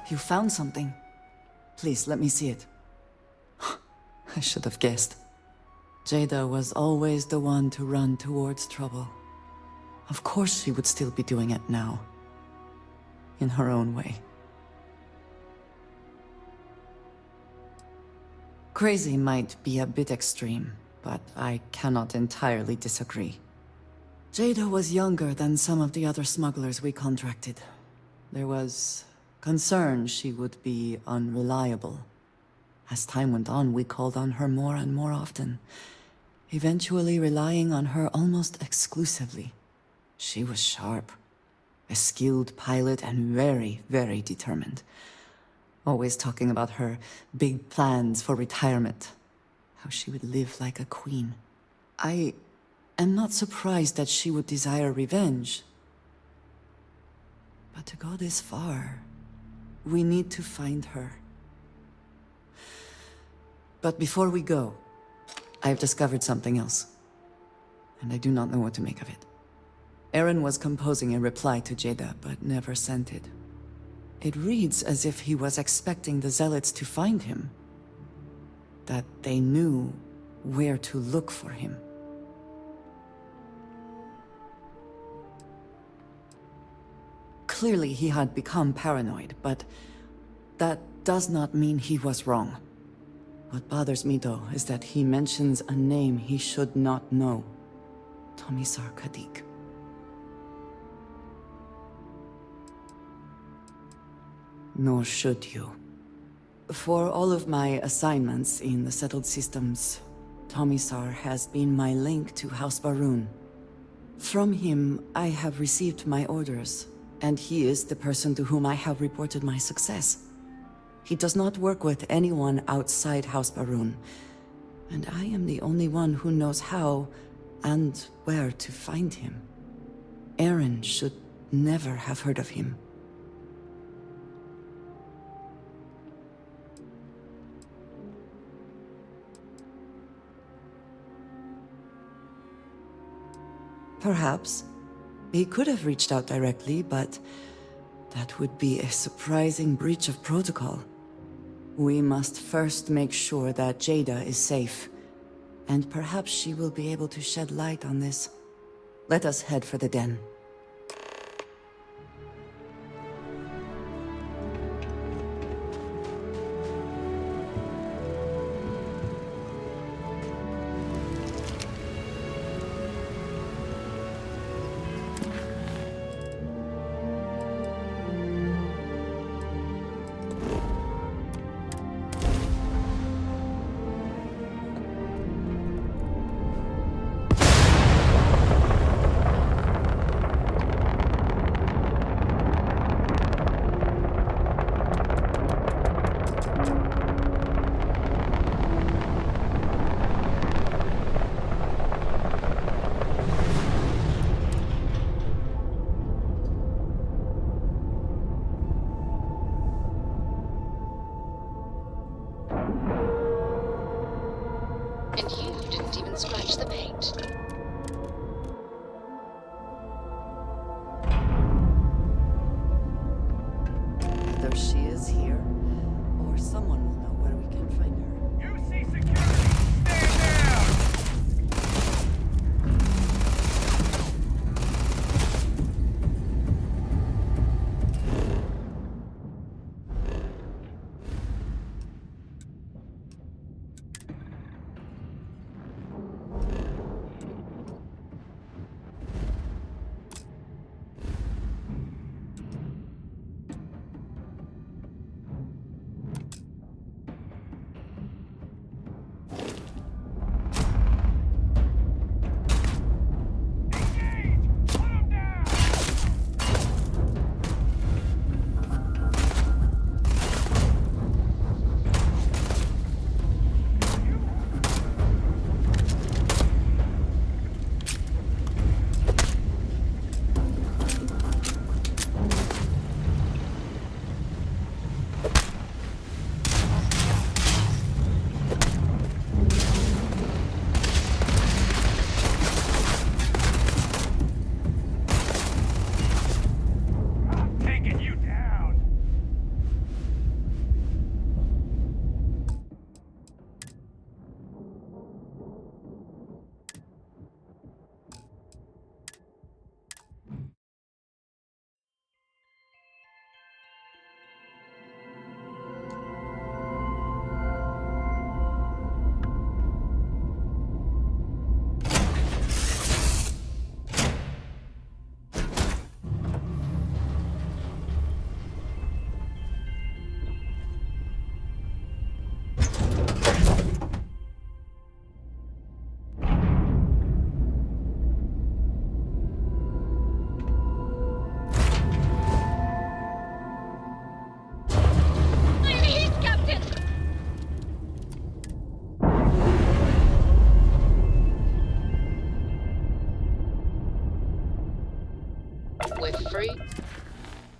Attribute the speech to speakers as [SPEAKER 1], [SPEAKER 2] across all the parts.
[SPEAKER 1] You found something. Please, let me see it. I should have guessed. Jada was always the one to run towards trouble. Of course she would still be doing it now. In her own way. Crazy might be a bit extreme, but I cannot entirely disagree. Jada was younger than some of the other smugglers we contracted. There was concern she would be unreliable. As time went on, we called on her more and more often, eventually relying on her almost exclusively. She was sharp, a skilled pilot and very, very determined. Always talking about her big plans for retirement, how she would live like a queen. I am not surprised that she would desire revenge. But to go this far, we need to find her. But before we go, I have discovered something else. And I do not know what to make of it. Aaron was composing a reply to Jada, but never sent it. It reads as if he was expecting the Zealots to find him. That they knew where to look for him. Clearly he had become paranoid, but that does not mean he was wrong. What bothers me, though, is that he mentions a name he should not know. Tomisar Kadik. Nor should you. For all of my assignments in the settled systems, Tomisar has been my link to House Barun. From him, I have received my orders, and he is the person to whom I have reported my success. He does not work with anyone outside House Barun, and I am the only one who knows how and where to find him. Aaron should never have heard of him. Perhaps. He could have reached out directly, but that would be a surprising breach of protocol. We must first make sure that Jada is safe, and perhaps she will be able to shed light on this. Let us head for the den.
[SPEAKER 2] And you didn't even scratch the paint.
[SPEAKER 1] Either she is here, or someone will know where we can find her.
[SPEAKER 3] You see security! Stand down!
[SPEAKER 2] free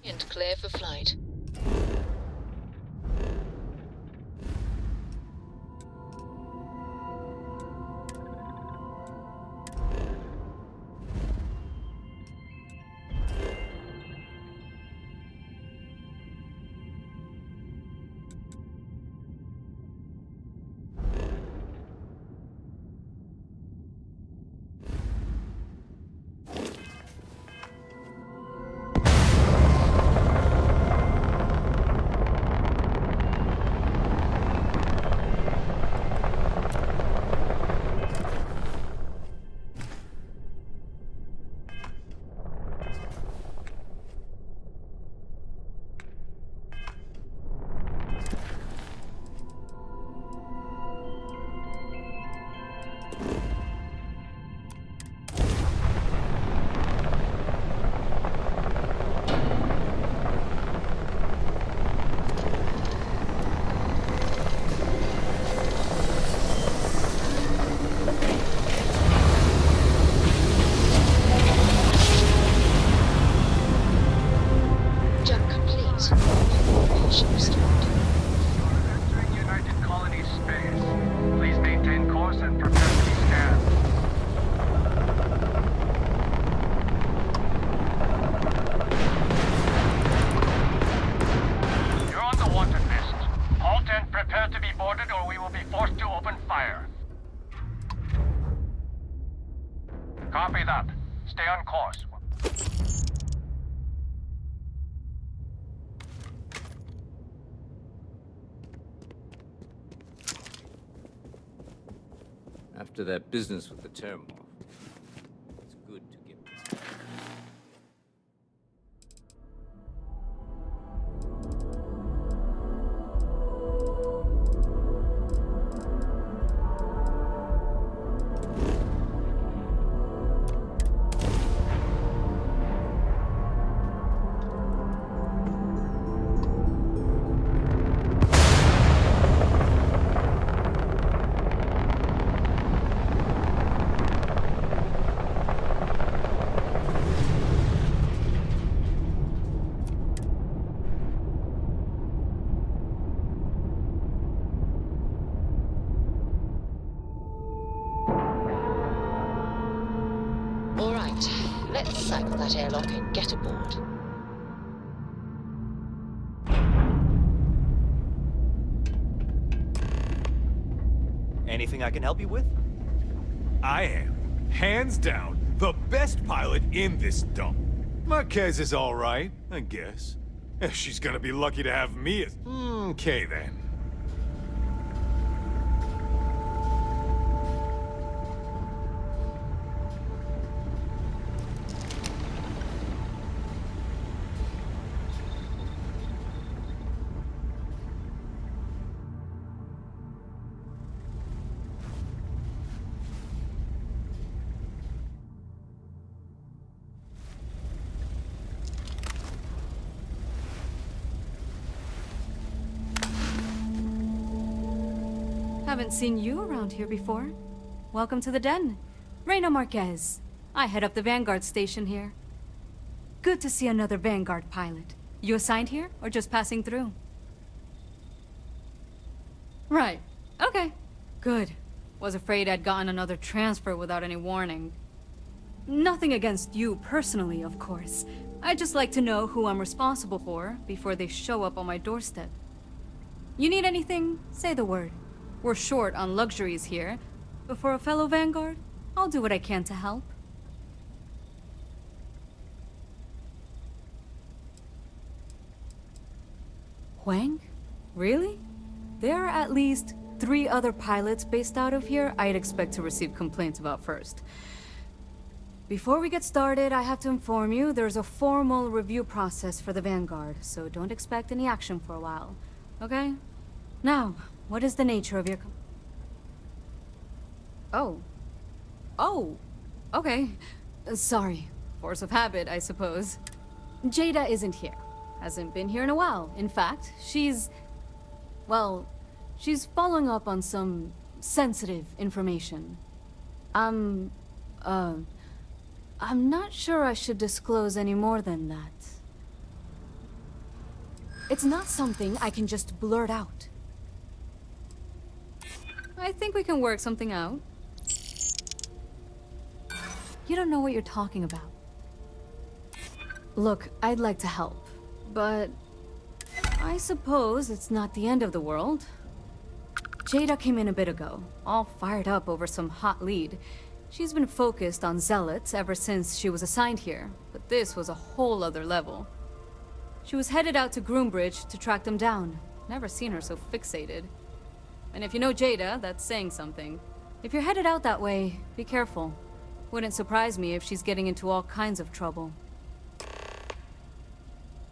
[SPEAKER 2] and clear for flight.
[SPEAKER 3] Entering United Colony space. Please maintain course and prepare to be scanned. You're on the wanted list. Halt and prepare to be boarded or we will be forced to open fire. Copy that. Stay on course.
[SPEAKER 4] After that business with the Termorph, it's good to get...
[SPEAKER 2] All right, let's cycle that airlock and get aboard.
[SPEAKER 5] Anything I can help you with?
[SPEAKER 6] I am, hands down, the best pilot in this dump. Marquez is all right, I guess. If she's gonna be lucky to have me as... Okay, then.
[SPEAKER 7] Haven't seen you around here before. Welcome to the den. Reina Marquez. I head up the Vanguard station here. Good to see another Vanguard pilot. You assigned here, or just passing through? Right. Okay. Good. Was afraid I'd gotten another transfer without any warning. Nothing against you personally, of course. I'd just like to know who I'm responsible for before they show up on my doorstep. You need anything? Say the word. We're short on luxuries here, but for a fellow Vanguard, I'll do what I can to help. Huang? Really? There are at least 3 other pilots based out of here I'd expect to receive complaints about first. Before we get started, I have to inform you there's a formal review process for the Vanguard, so don't expect any action for a while, okay? Now, what is the nature of your Oh, okay. Sorry. Force of habit, I suppose. Jada isn't here. Hasn't been here in a while. In fact, she's following up on some sensitive information. I'm I'm not sure I should disclose any more than that. It's not something I can just blurt out. I think we can work something out. You don't know what you're talking about. Look, I'd like to help, but I suppose it's not the end of the world. Jada came in a bit ago, all fired up over some hot lead. She's been focused on zealots ever since she was assigned here, but this was a whole other level. She was headed out to Groombridge to track them down. Never seen her so fixated. And if you know Jada, that's saying something. If you're headed out that way, be careful. Wouldn't surprise me if she's getting into all kinds of trouble.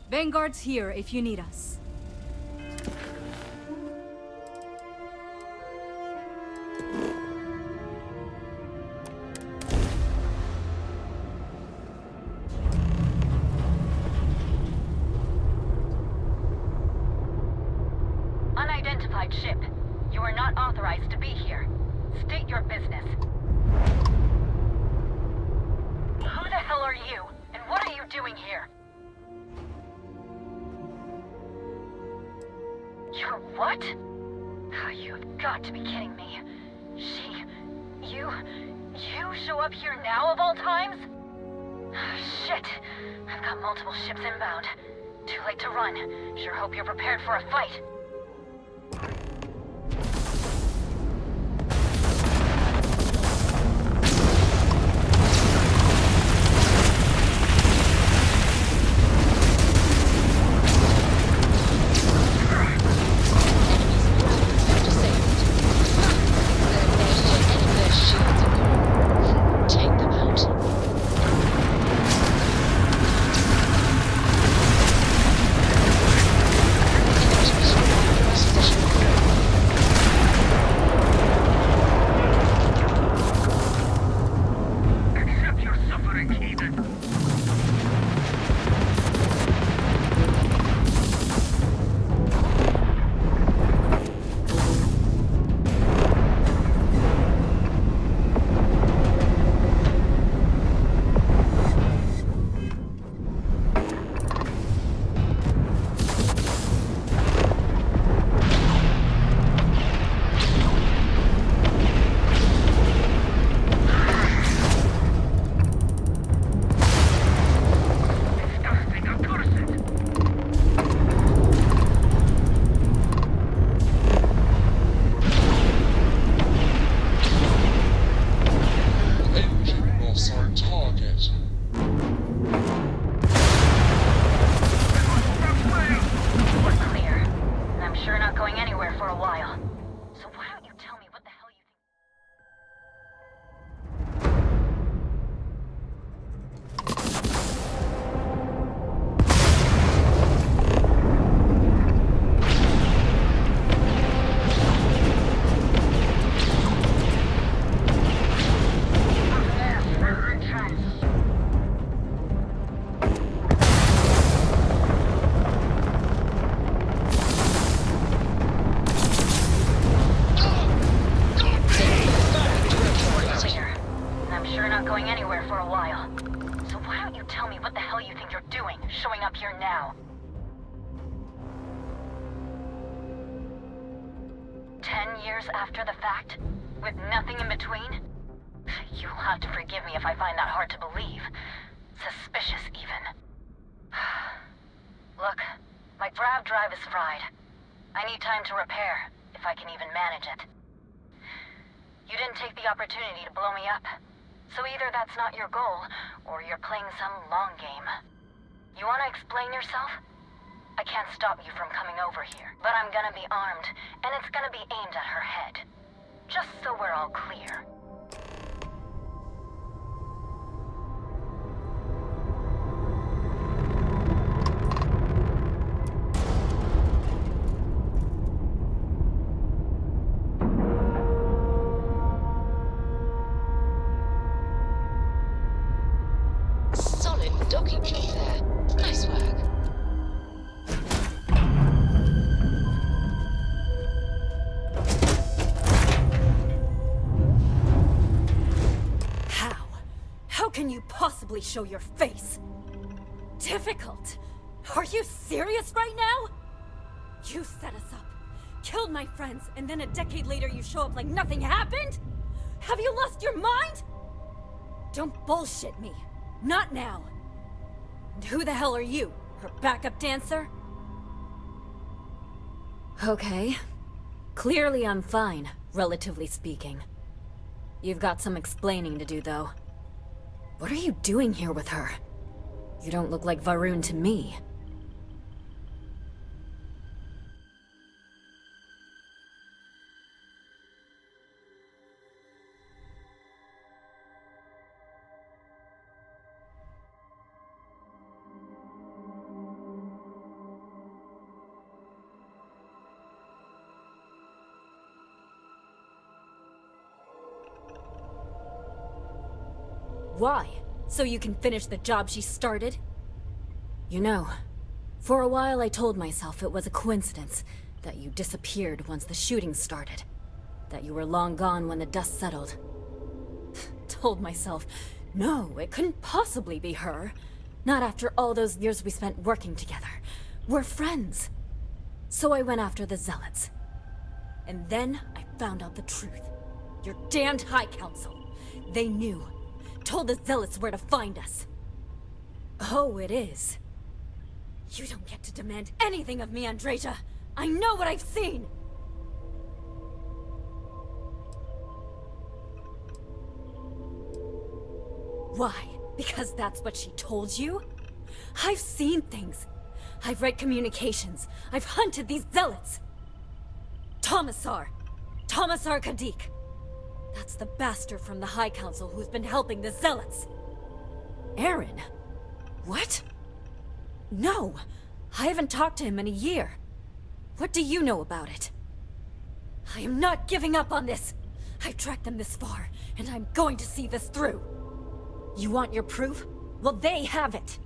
[SPEAKER 7] Vanguard's here if you need us.
[SPEAKER 5] Unidentified ship. You are not authorized to be here. State your business. Who the hell are you? And what are you doing here? You're what? Oh, you have got to be kidding me. You show up here now of all times? Shit. I've got multiple ships inbound. Too late to run. Sure hope you're prepared for a fight. After the fact? With nothing in between? You'll have to forgive me if I find that hard to believe. Suspicious, even. Look, my grav drive is fried. I need time to repair, if I can even manage it. You didn't take the opportunity to blow me up. So either that's not your goal, or you're playing some long game. You want to explain yourself? I can't stop you from coming over here, but I'm gonna be armed, and it's gonna be aimed at her head. Just so we're all clear.
[SPEAKER 2] Solid docking job there. Nice work.
[SPEAKER 8] How can you possibly actually show your face. Difficult? Are you serious right now? You set us up, killed my friends, and then a decade later you show up like nothing happened? Have you lost your mind? Don't bullshit me. Not now. And who the hell are you? Her backup dancer? Okay. Clearly I'm fine, relatively speaking. You've got some explaining to do, though. What are you doing here with her? You don't look like Varun to me. Why? So you can finish the job she started? You know, for a while I told myself it was a coincidence that you disappeared once the shooting started. That you were long gone when the dust settled. Told myself, no, it couldn't possibly be her. Not after all those years we spent working together. We're friends. So I went after the Zealots. And then I found out the truth. Your damned High Council. They knew. Told the Zealots where to find us. Oh, it is. You don't get to demand anything of me, Andrea. I know what I've seen! Why? Because that's what she told you? I've seen things. I've read communications. I've hunted these Zealots. Tomasar Kadik. That's the bastard from the High Council who's been helping the Zealots. Aaron? What? No, I haven't talked to him in a year. What do you know about it? I am not giving up on this. I've tracked them this far, and I'm going to see this through. You want your proof? Well, they have it.